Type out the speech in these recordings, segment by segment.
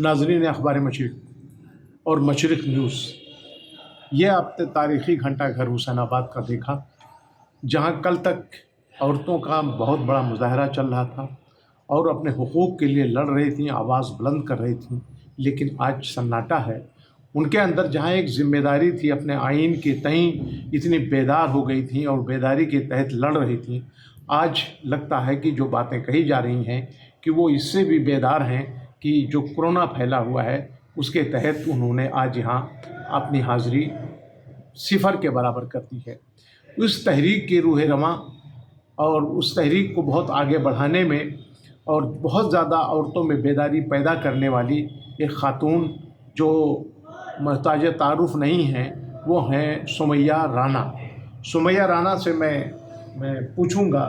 नाज़रीन अखबार मशरिक़ और मशरिक़ न्यूज़, ये आपने तारीख़ी घंटा घर हुसैनाबाद का देखा, जहाँ कल तक औरतों का बहुत बड़ा मुज़ाहरा चल रहा था और अपने हुकूक़ के लिए लड़ रही थीं, आवाज़ बुलंद कर रही थीं, लेकिन आज सन्नाटा है। उनके अंदर जहाँ एक ज़िम्मेदारी थी, अपने आइन के तईं इतनी बेदार हो गई थीं और बेदारी के तहत लड़ रही थीं, आज लगता है कि जो बातें कही जा रही हैं कि वो इससे भी बेदार हैं कि जो कोरोना फैला हुआ है उसके तहत उन्होंने आज यहाँ अपनी हाज़िरी सिफ़र के बराबर कर दी है। उस तहरीक की रूह रवां और उस तहरीक को बहुत आगे बढ़ाने में और बहुत ज़्यादा औरतों में बेदारी पैदा करने वाली एक ख़ातून जो महताज तारुफ़ नहीं हैं, वो हैं सुमैया राना। सुमैया राना से मैं पूछूंगा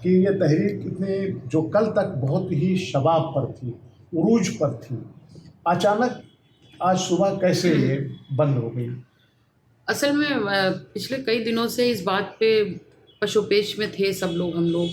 कि ये तहरीक इतने जो कल तक बहुत ही शबाब पर थी, उरूज पर थी, अचानक आज सुबह कैसे ये बंद हो गई? असल में पिछले कई दिनों से इस बात पे पशोपेश में थे सब लोग, हम लोग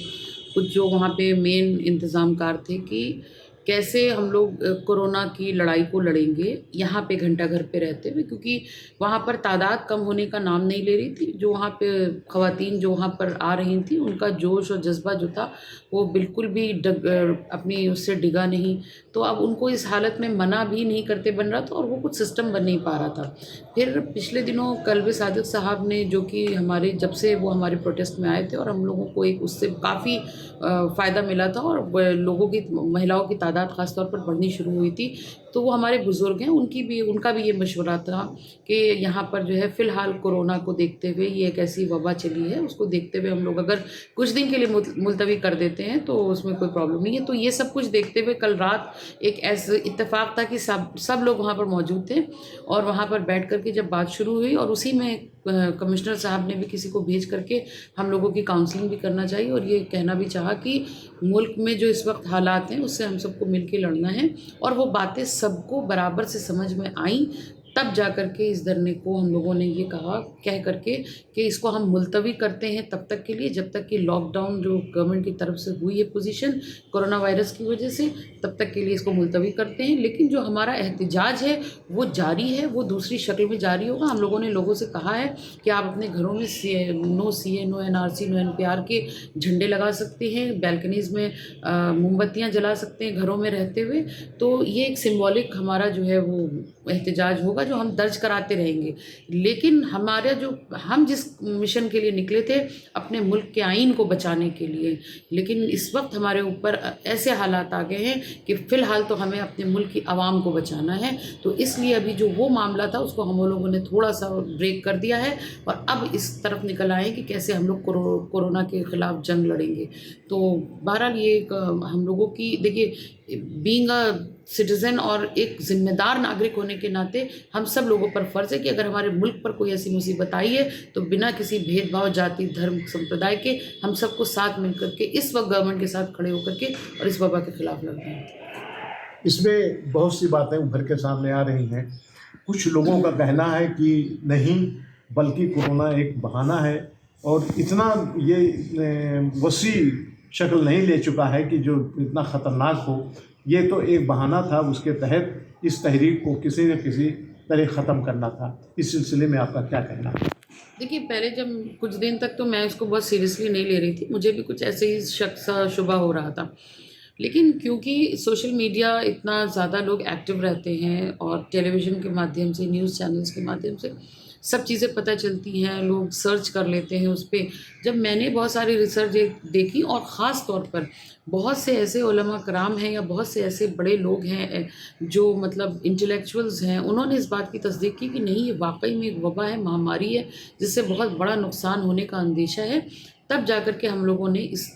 कुछ जो वहाँ पे मेन इंतज़ामकार थे कि कैसे हम लोग कोरोना की लड़ाई को लड़ेंगे यहाँ पे घंटाघर पे रहते हुए, क्योंकि वहाँ पर तादाद कम होने का नाम नहीं ले रही थी। जो वहाँ पे ख़वातीन जो वहाँ पर आ रही थी, उनका जोश और जज्बा जो था वो बिल्कुल भी अपनी उससे डिगा नहीं। तो अब उनको इस हालत में मना भी नहीं करते बन रहा था और वो कुछ सिस्टम बन नहीं पा रहा था। फिर पिछले दिनों कल्बे सादिक साहब ने, जो कि हमारे जब से वो हमारे प्रोटेस्ट में आए थे और हम लोगों को एक उससे काफ़ी फ़ायदा मिला था और लोगों की, महिलाओं की तादाद ख़ास तौर पर बढ़नी शुरू हुई थी, तो वो हमारे बुज़ुर्ग हैं, उनका भी ये मशवरा था कि यहाँ पर जो है फ़िलहाल कोरोना को देखते हुए, ये एक ऐसी वबा चली है, उसको देखते हुए हम लोग अगर कुछ दिन के लिए मुलतवी कर देते हैं तो उसमें कोई प्रॉब्लम नहीं है। तो ये सब कुछ देखते हुए कल रात एक ऐसा इत्तेफ़ाक था कि सब लोग वहाँ पर मौजूद थे और वहाँ पर बैठ कर के जब बात शुरू हुई और उसी में कमिश्नर साहब ने भी किसी को भेज करके हम लोगों की काउंसलिंग भी करना चाहिए और ये कहना भी चाहा कि मुल्क में जो इस वक्त हालात हैं उससे हम सबको मिल के लड़ना है। और वो बातें सबको बराबर से समझ में आईं, तब जा कर के इस धरने को हम लोगों ने ये कहा कह करके कि इसको हम मुलतवी करते हैं तब तक के लिए, जब तक कि लॉकडाउन जो गवर्नमेंट की तरफ से हुई है पोजीशन कोरोना वायरस की वजह से, तब तक के लिए इसको मुलतवी करते हैं। लेकिन जो हमारा एहतजाज है वो जारी है, वो दूसरी शक्ल में जारी होगा। हम लोगों ने लोगों से कहा है कि आप अपने घरों में no CA, no NRC, no NPR के झंडे लगा सकते हैं, बैल्कनीज़ में मोमबत्तियाँ जला सकते हैं घरों में रहते हुए। तो ये एक सिंबॉलिक हमारा जो है वो एहतजाज होगा जो हम दर्ज कराते रहेंगे। लेकिन हम जिस मिशन के लिए निकले थे अपने मुल्क के आइन को बचाने के लिए, लेकिन इस वक्त हमारे ऊपर ऐसे हालात आ गए हैं कि फ़िलहाल तो हमें अपने मुल्क की आवाम को बचाना है। तो इसलिए अभी जो वो मामला था उसको हम लोगों ने थोड़ा सा ब्रेक कर दिया है और अब इस तरफ निकल आए कि कैसे हम लोग कोरोना के ख़िलाफ़ जंग लड़ेंगे। तो बहरहाल ये एक हम लोगों की, देखिए, बीइंग अ सिटीज़न और एक ज़िम्मेदार नागरिक होने के नाते हम सब लोगों पर फ़र्ज़ है कि अगर हमारे मुल्क पर कोई ऐसी मुसीबत आई है तो बिना किसी भेदभाव, जाति, धर्म, संप्रदाय के हम सबको साथ मिल कर के इस वक्त गवर्नमेंट के साथ खड़े होकर के और इस वबा के ख़िलाफ़ लड़ना है। इसमें बहुत सी बातें उभर के सामने आ रही हैं। कुछ लोगों का कहना है कि नहीं, बल्कि कोरोना एक बहाना है और इतना ये वसी शक्ल नहीं ले चुका है कि जो इतना ख़तरनाक हो। ये तो एक बहाना था, उसके तहत इस तहरीक को किसी न किसी तरह ख़त्म करना था। इस सिलसिले में आपका क्या कहना है? देखिए, पहले जब कुछ दिन तक तो मैं इसको बहुत सीरियसली नहीं ले रही थी, मुझे भी कुछ ऐसे ही शक सा शुबा हो रहा था। लेकिन क्योंकि सोशल मीडिया इतना ज़्यादा लोग एक्टिव रहते हैं और टेलीविज़न के माध्यम से, न्यूज़ चैनल्स के माध्यम से सब चीज़ें पता चलती हैं, लोग सर्च कर लेते हैं उस पे। जब मैंने बहुत सारी रिसर्च देखी और ख़ास तौर पर बहुत से ऐसे उलमा कराम हैं या बहुत से ऐसे बड़े लोग हैं जो मतलब इंटेलेक्चुअल्स हैं, उन्होंने इस बात की तस्दीक की कि नहीं, ये वाक़ई में एक वबा है, महामारी है, जिससे बहुत बड़ा नुकसान होने का अंदेशा है। तब जा कर के हम लोगों ने इस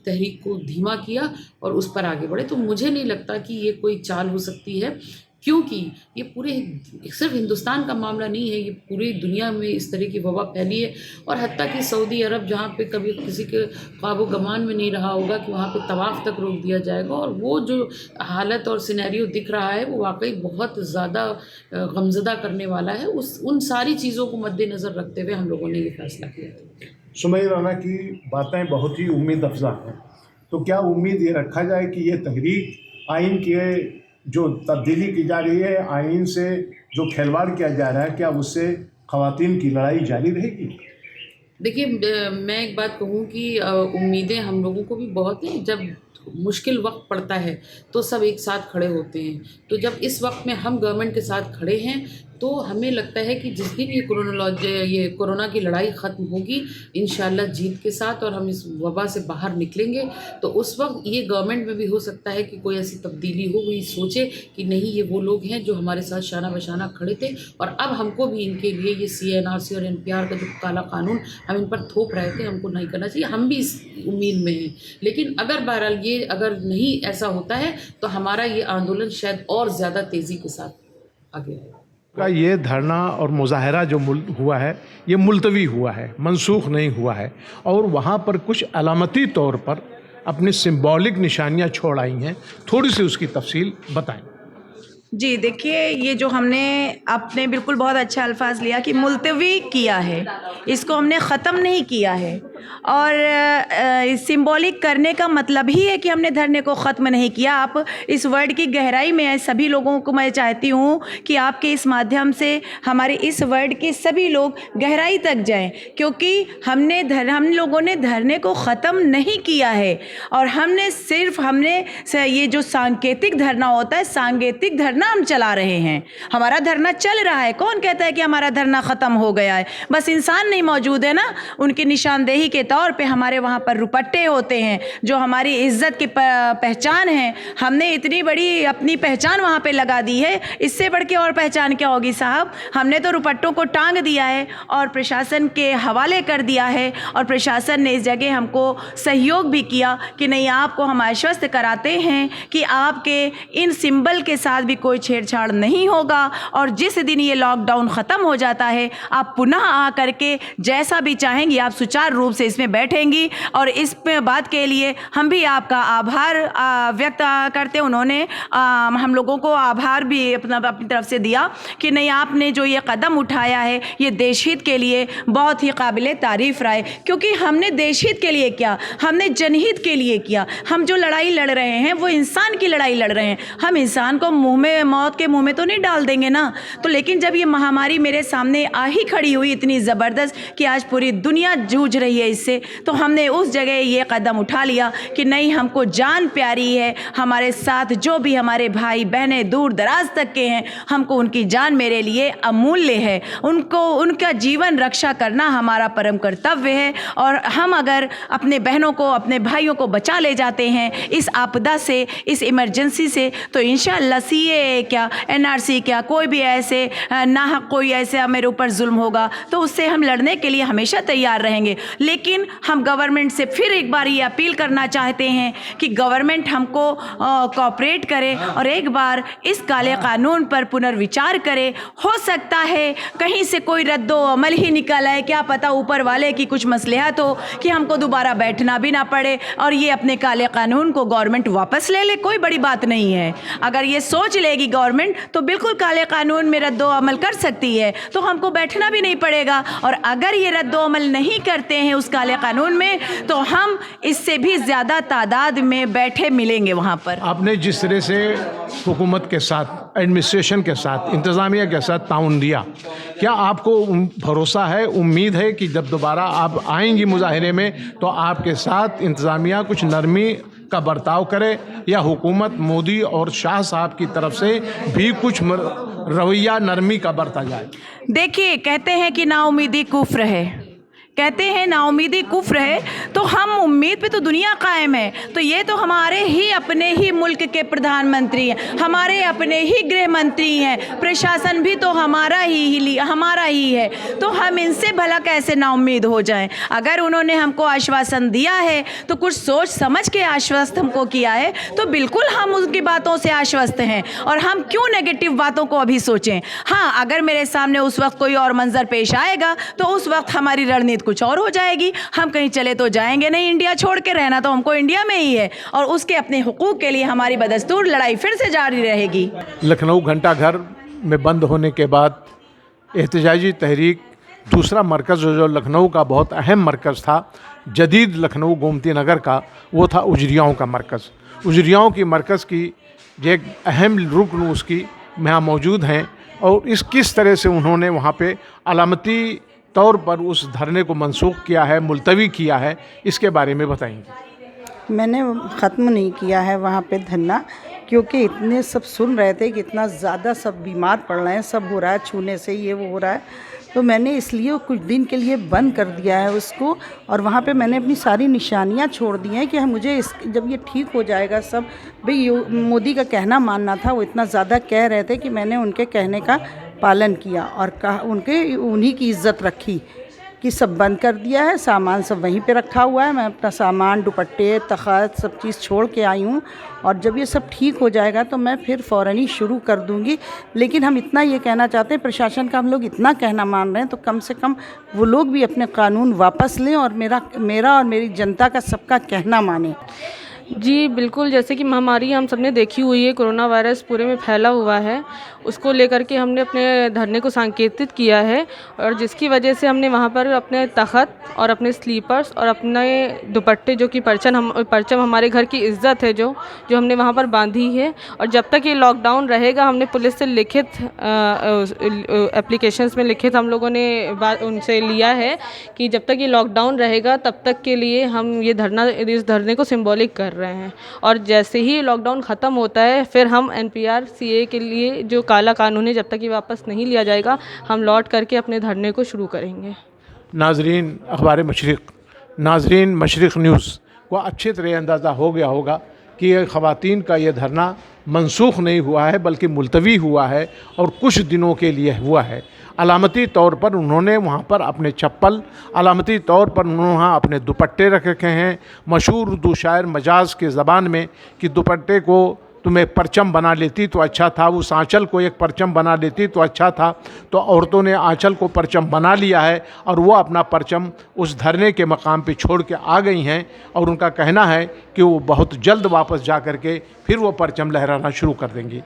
तहरीक को धीमा किया और उस पर आगे बढ़े। तो मुझे नहीं लगता कि ये कोई चाल हो सकती है, क्योंकि ये पूरे सिर्फ हिंदुस्तान का मामला नहीं है, ये पूरी दुनिया में इस तरह की वबा फैली है। और हत्ता कि सऊदी अरब, जहाँ पे कभी किसी के ख्वाबो गमान में नहीं रहा होगा कि वहाँ पे तवाफ़ तक रोक दिया जाएगा, और वो जो हालत और सिनेरियो दिख रहा है वो वाकई बहुत ज़्यादा गमज़दा करने वाला है। उन सारी चीज़ों को मद्देनज़र रखते हुए हम लोगों ने ये फैसला किया था। सुमैया राना की बातें बहुत ही उम्मीद अफ़ज़ा हैं। तो क्या उम्मीद ये रखा जाए कि ये तहरीक आइन के जो तब्दीली की जा रही है, आइन से जो खिलवाड़ किया जा रहा है, क्या उससे ख़वातीन की लड़ाई जारी रहेगी? देखिए, मैं एक बात कहूँ कि उम्मीदें हम लोगों को भी बहुत हैं। जब मुश्किल वक्त पड़ता है तो सब एक साथ खड़े होते हैं। तो जब इस वक्त में हम गवर्नमेंट के साथ खड़े हैं तो हमें लगता है कि जिस दिन ये कोरोना की लड़ाई ख़त्म होगी इंशाल्लाह जीत के साथ, और हम इस वबा से बाहर निकलेंगे, तो उस वक्त ये गवर्नमेंट में भी हो सकता है कि कोई ऐसी तब्दीली हो, कोई सोचे कि नहीं, ये वो लोग हैं जो हमारे साथ शाना बशाना खड़े थे और अब हमको भी इनके लिए ये CNRC और NPR का जो काला कानून हम इन पर थोप रहे थे, हमको नहीं करना चाहिए। हम भी इस उम्मीद में हैं। लेकिन अगर बहरहाल ये अगर नहीं ऐसा होता है तो हमारा ये आंदोलन शायद और ज़्यादा तेज़ी के साथ आगे आएगा। का ये धरना और मुजाहरा जो हुआ है, ये मुलतवी हुआ है, मनसूख नहीं हुआ है, और वहाँ पर कुछ अलामती तौर पर अपनी सिंबॉलिक निशानियाँ छोड़ आई हैं। थोड़ी सी उसकी तफसील बताएं। जी देखिए, ये जो आपने बिल्कुल बहुत अच्छा अल्फाज लिया कि मुलतवी किया है, इसको हमने ख़त्म नहीं किया है। और सिंबॉलिक करने का मतलब ही है कि हमने धरने को ख़त्म नहीं किया। आप इस वर्ड की गहराई में सभी लोगों को मैं चाहती हूँ कि आपके इस माध्यम से हमारे इस वर्ड के सभी लोग गहराई तक जाएं, क्योंकि हम लोगों ने धरने को ख़त्म नहीं किया है। और हमने ये जो सांकेतिक धरना होता है, सांकेतिक धरना हम चला रहे हैं। हमारा धरना चल रहा है। कौन कहता है कि हमारा धरना ख़त्म हो गया है? बस इंसान नहीं मौजूद है ना, उनकी निशानदेही के तौर पे हमारे वहाँ पर रुपट्टे होते हैं जो हमारी इज़्ज़त की पहचान है। हमने इतनी बड़ी अपनी पहचान वहाँ पे लगा दी है, इससे बढ़ के और पहचान क्या होगी साहब? हमने तो रुपट्टों को टांग दिया है और प्रशासन के हवाले कर दिया है, और प्रशासन ने इस जगह हमको सहयोग भी किया कि नहीं, आपको हम आश्वस्त कराते हैं कि आपके इन सिंबल के साथ भी कोई छेड़छाड़ नहीं होगा, और जिस दिन ये लॉकडाउन ख़त्म हो जाता है आप पुनः आ करके जैसा भी चाहेंगी आप सुचारू रूप से इसमें बैठेंगी। और इस बात के लिए हम भी आपका आभार व्यक्त करते हैं। उन्होंने हम लोगों को आभार भी अपनी तरफ से दिया कि नहीं, आपने जो ये कदम उठाया है ये देशहित के लिए बहुत ही काबिले तारीफ़ रहा है, क्योंकि हमने देशहित के लिए किया, हमने जनहित के लिए किया। हम जो लड़ाई लड़ रहे हैं वो इंसान की लड़ाई लड़ रहे हैं। हम इंसान को मौत के मुंह में तो नहीं डाल देंगे ना। तो लेकिन जब ये महामारी मेरे सामने आ ही खड़ी हुई इतनी ज़बरदस्त कि आज पूरी दुनिया जूझ रही है इससे, तो हमने उस जगह ये कदम उठा लिया कि नहीं, हमको जान प्यारी है, हमारे साथ जो भी हमारे भाई बहनें दूर दराज तक के हैं, हमको उनकी जान मेरे लिए अमूल्य है। उनका जीवन रक्षा करना हमारा परम कर्तव्य है। और हम अगर अपने बहनों को, अपने भाइयों को बचा ले जाते हैं इस आपदा से, इस इमरजेंसी से, तो इंशाअल्लाह CAA क्या, NRC क्या, कोई भी ऐसे नाहक कोई ऐसे मेरे ऊपर जुल्म होगा तो उससे हम लड़ने के लिए हमेशा तैयार रहेंगे। लेकिन हम गवर्नमेंट से फिर एक बार ये अपील करना चाहते हैं कि गवर्नमेंट हमको कोऑपरेट करे और एक बार इस काले कानून पर पुनर्विचार करे। हो सकता है कहीं से कोई रद्दो अमल ही निकल आए, क्या पता ऊपर वाले की कुछ मसलहत हो कि हमको दोबारा बैठना भी ना पड़े और ये अपने काले कानून को गवर्नमेंट वापस ले ले। कोई बड़ी बात नहीं है। अगर ये सोच लेगी गवर्नमेंट तो बिल्कुल काले कानून में रद्दो अमल कर सकती है, तो हमको बैठना भी नहीं पड़ेगा। और अगर ये रद्दो अमल नहीं करते हैं उस काले कानून में, तो हम इससे भी ज़्यादा तादाद में बैठे मिलेंगे वहाँ पर। आपने जिस तरह से हुकूमत के साथ, एडमिनिस्ट्रेशन के साथ, इंतज़ामिया के साथ ताउन दिया, क्या आपको भरोसा है, उम्मीद है कि जब दोबारा आप आएंगी मुजाहरे में तो आपके साथ इंतज़ामिया कुछ नरमी का बर्ताव करे, या हुकूमत मोदी और शाह साहब की तरफ से भी कुछ रवैया नरमी का बरता जाए? देखिए, कहते हैं कि नाउमीदी कुफ्र है, कहते हैं नाउमीदी कुफ्र है, तो हम उम्मीद पे तो दुनिया कायम है। तो ये तो हमारे ही अपने ही मुल्क के प्रधानमंत्री हैं, हमारे अपने ही गृह मंत्री हैं, प्रशासन भी तो हमारा ही है। तो हम इनसे भला कैसे नाउम्मीद हो जाएं? अगर उन्होंने हमको आश्वासन दिया है तो कुछ सोच समझ के आश्वस्त हमको किया है, तो बिल्कुल हम उनकी बातों से आश्वस्त हैं। और हम क्यों नेगेटिव बातों को अभी सोचें? हाँ, अगर मेरे सामने उस वक्त कोई और मंजर पेश आएगा तो उस वक्त हमारी रणनीति कुछ और हो जाएगी। हम कहीं चले तो जाएंगे नहीं, इंडिया छोड़ के रहना तो हमको इंडिया में ही है, और उसके अपने हुकूक के लिए हमारी बदस्तूर लड़ाई फिर से जारी रहेगी। लखनऊ घंटाघर में बंद होने के बाद एहतजाजी तहरीक दूसरा मरकज़ जो लखनऊ का बहुत अहम मरकज़ था, जदीद लखनऊ गोमती नगर का, वो था उजरियाओं का मरकज़। उजरियाओं की मरकज़ की जो एक अहम रुकन उसकी यहाँ मौजूद हैं और इस किस तरह से उन्होंने वहाँ पे अलामती तौर पर उस धरने को मनसूख किया है, मुलतवी किया है, इसके बारे में बताएंगे। मैंने ख़त्म नहीं किया है वहाँ पे धरना, क्योंकि इतने सब सुन रहे थे कि इतना ज़्यादा सब बीमार पड़ रहे हैं, सब हो रहा है, छूने से ये वो हो रहा है, तो मैंने इसलिए कुछ दिन के लिए बंद कर दिया है उसको। और वहाँ पे मैंने अपनी सारी निशानियाँ छोड़ दी हैं कि मुझे जब ये ठीक हो जाएगा सब, भाई मोदी का कहना मानना था, वो इतना ज़्यादा कह रहे थे कि मैंने उनके कहने का पालन किया और कहा उन्हीं की इज़्ज़त रखी कि सब बंद कर दिया है, सामान सब वहीं पे रखा हुआ है। मैं अपना सामान, दुपट्टे, तख़त सब चीज़ छोड़ के आई हूँ और जब ये सब ठीक हो जाएगा तो मैं फिर फ़ौरन ही शुरू कर दूँगी। लेकिन हम इतना ये कहना चाहते हैं, प्रशासन का हम लोग इतना कहना मान रहे हैं तो कम से कम वो लोग भी अपने कानून वापस लें और मेरा और मेरी जनता का सबका कहना माने। जी बिल्कुल, जैसे कि महामारी हम सब ने देखी हुई है, कोरोना वायरस पूरे में फैला हुआ है, उसको लेकर के हमने अपने धरने को सांकेतित किया है और जिसकी वजह से हमने वहाँ पर अपने तख़त और अपने स्लीपर्स और अपने दुपट्टे, जो कि परचम हमारे घर की इज़्ज़त है, जो हमने वहाँ पर बांधी है। और जब तक ये लॉकडाउन रहेगा, हमने पुलिस से लिखित एप्लीकेशंस में लिखित हम लोगों ने उनसे लिया है कि जब तक ये लॉकडाउन रहेगा तब तक के लिए हम इस धरने को सिंबॉलिक कर रहे हैं। और जैसे ही लॉकडाउन ख़त्म होता है फिर हम NPR CA के लिए जो काला कानून है, जब तक ये वापस नहीं लिया जाएगा, हम लौट करके अपने धरने को शुरू करेंगे। नाजरीन अखबार मशरिक़, नाजरीन मशरिक़ न्यूज़ को अच्छी तरह अंदाज़ा हो गया होगा कि ये ख़वातीन का ये धरना मनसूख नहीं हुआ है बल्कि मुलतवी हुआ है और कुछ दिनों के लिए हुआ है। अलामती तौर पर उन्होंने वहाँ पर अपने चप्पल, अलामती तौर पर उन्होंने वहाँ अपने दुपट्टे रख रखे हैं। मशहूर उर्दू शायर मजाज के ज़बान में कि दुपट्टे को तुम्हें परचम बना लेती तो अच्छा था, उस आंचल को एक परचम बना लेती तो अच्छा था। तो औरतों ने आंचल को परचम बना लिया है और वो अपना परचम उस धरने के मकाम पे छोड़ के आ गई हैं और उनका कहना है कि वो बहुत जल्द वापस जा कर के फिर वो परचम लहराना शुरू कर देंगी।